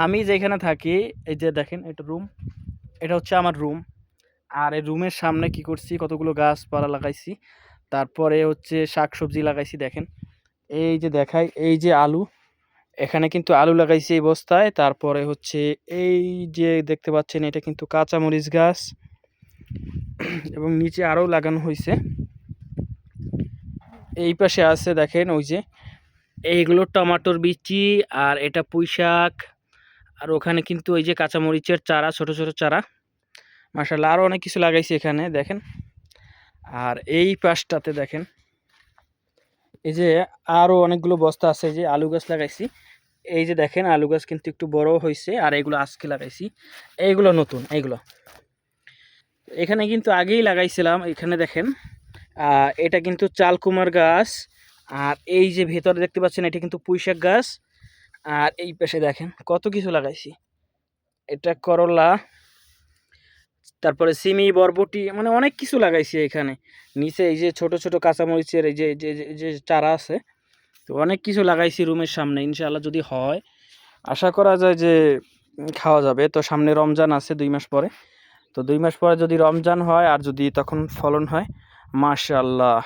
আমি যেখানে থাকি, এই যে দেখেন এটা রুম, এটা হচ্ছে আমার রুম। আর এই রুমের সামনে কি করছি, কতগুলো গাছপালা লাগাইছি। তারপরে হচ্ছে শাকসবজি লাগাইছি দেখেন। এই যে দেখাই, এই যে আলু, এখানে কিন্তু আলু লাগাইছি এই বস্তায়। তারপরে হচ্ছে এই যে দেখতে পাচ্ছেন, এটা কিন্তু কাঁচামরিচ গাছ এবং নিচে আরও লাগানো হয়েছে। এই পাশে আছে দেখেন, ওই যে এইগুলো টমাটোর বিচি, আর এটা পুঁই শাক। আর ওখানে কিন্তু ওই যে কাঁচামরিচের চারা, ছোট ছোট চারা। মাশাআল্লাহ আরও অনেক কিছু লাগাইছি এখানে দেখেন। আর এই পাশটাতে দেখেন, এই যে আরও অনেকগুলো বস্তা আছে, যে আলু গাছ লাগাইছি। এই যে দেখেন আলু গাছ কিন্তু একটু বড় হয়েছে, আর এগুলো আজকে লাগাইছি। এইগুলো নতুন, এইগুলো এখানে কিন্তু আগেই লাগাইছিলাম। এখানে দেখেন, এটা কিন্তু চালকুমার গাছ। আর এই যে ভেতরে দেখতে পাচ্ছেন, এটা কিন্তু পুঁইশাক গাছ। আর এই পাশে দেখেন কত কিছু লাগাইছি, এটা করলা, তারপরে সিমি, বরবটি, মানে অনেক কিছু লাগাইছি এখানে। নিচে এই যে ছোট ছোট কাঁচামরিচের এই যে যে যে- যে চারা আছে। তো অনেক কিছু লাগাইছি রুমের সামনে, ইনশাআল্লাহ যদি হয়, আশা করা যায় যে খাওয়া যাবে। তো সামনে রমজান আছে 2 মাস পরে। তো 2 মাস পরে যদি রমজান হয় আর যদি তখন ফলন হয়, মাশাআল্লাহ